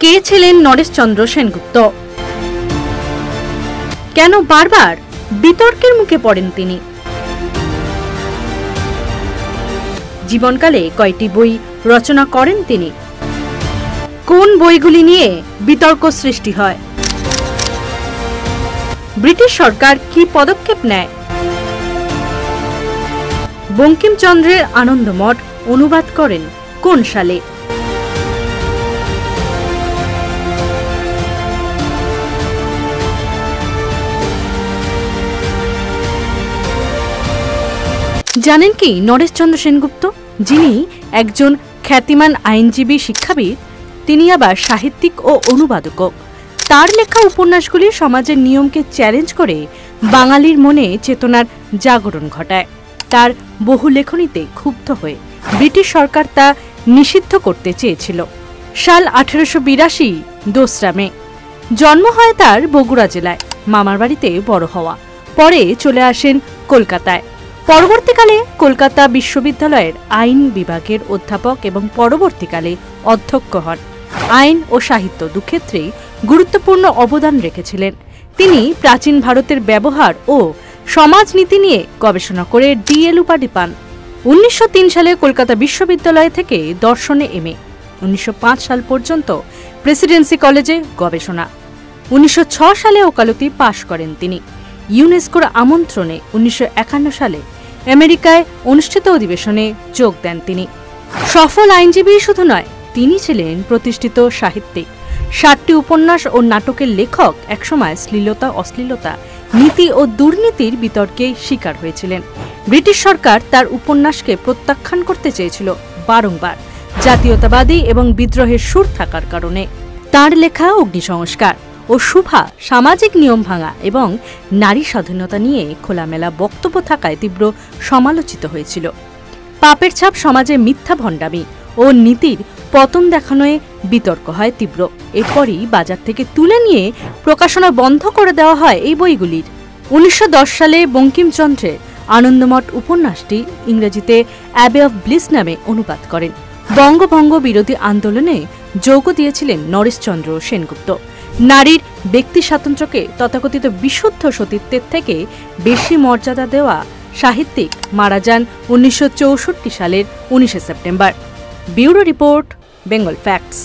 কে ছিলেন নরেশচন্দ্র সেনগুপ্ত? কেন বারবার বিতর্কের মুখে পড়েন তিনি? জীবনকালে কয়টি বই রচনা করেন তিনি? কোন বইগুলি নিয়ে বিতর্ক সৃষ্টি হয়? ব্রিটিশ সরকার কি পদক্ষেপ নেয়? বঙ্কিমচন্দ্রের আনন্দমঠ অনুবাদ করেন কোন সালে? জানেন কি নরেশচন্দ্র সেনগুপ্ত, যিনি একজন খ্যাতিমান আইনজীবী শিক্ষাবিদ, তিনি আবার সাহিত্যিক ও অনুবাদকও। তার লেখা উপন্যাসগুলি সমাজের নিয়মকে চ্যালেঞ্জ করে বাঙালির মনে চেতনার জাগরণ ঘটায়। তার বহু লেখনীতে ক্ষুব্ধ হয়ে ব্রিটিশ সরকার তা নিষিদ্ধ করতে চেয়েছিল। সাল 1882 2রা মে। জন্ম হয় তার বগুড়া জেলায়, মামার বাড়িতে বড় হওয়া। পরে চলে আসেন কলকাতায়। পরবর্তীকালে কলকাতা বিশ্ববিদ্যালয়ের আইন বিভাগের অধ্যাপক এবং পরবর্তীকালে অধ্যক্ষ হন। আইন ও সাহিত্য দুক্ষেত্রেই গুরুত্বপূর্ণ অবদান রেখেছিলেন। তিনি প্রাচীন ভারতের ব্যবহার ও সমাজনীতি নিয়ে গবেষণা করে ডিএল উপাধি পান। 1903 সালে কলকাতা বিশ্ববিদ্যালয় থেকে দর্শনে এমএ। 1905 সাল পর্যন্ত প্রেসিডেন্সি কলেজে গবেষণা। 1906 সালে ওকালতি পাশ করেন তিনি। ইউনেস্কোর আমন্ত্রণে 1951 সালে আমেরিকায় অনুষ্ঠিত অধিবেশনে যোগ দেন তিনি। সফল আইনজীবী শুধু নয়, তিনি ছিলেন প্রতিষ্ঠিত সাহিত্যিক। 60টি উপন্যাস ও নাটকের লেখক। একসময় শ্লীলতা, অশ্লীলতা, নীতি ও দুর্নীতির বিতর্কে শিকার হয়েছিলেন। ব্রিটিশ সরকার তার উপন্যাসকে প্রত্যাখ্যান করতে চেয়েছিল বারংবার, জাতীয়তাবাদী এবং বিদ্রোহের সুর থাকার কারণে। তার লেখা অগ্নিসংস্কার ও শুভা সামাজিক নিয়ম ভাঙা এবং নারী স্বাধীনতা নিয়ে খোলামেলা বক্তব্য থাকায় তীব্র সমালোচিত হয়েছিল। পাপের ছাপ সমাজে মিথ্যা ভণ্ডামি ও নীতির পতন দেখানোয় বিতর্ক হয় তীব্র। এরপরই বাজার থেকে তুলে নিয়ে প্রকাশনা বন্ধ করে দেওয়া হয় এই বইগুলির। 1910 সালে বঙ্কিমচন্দ্রের আনন্দমঠ উপন্যাসটি ইংরেজিতে অ্যাবে অফ ব্লিস নামে অনুবাদ করেন। বঙ্গভঙ্গ বিরোধী আন্দোলনে যোগ দিয়েছিলেন নরেশচন্দ্র সেনগুপ্ত। নারীর ব্যক্তি স্বাতন্ত্র্যকে তথাকথিত বিশুদ্ধ সতীত্বের থেকে বেশি মর্যাদা দেওয়া সাহিত্যিক মারা যান 1964 সালের 19 September. Bureau report, Bengal facts.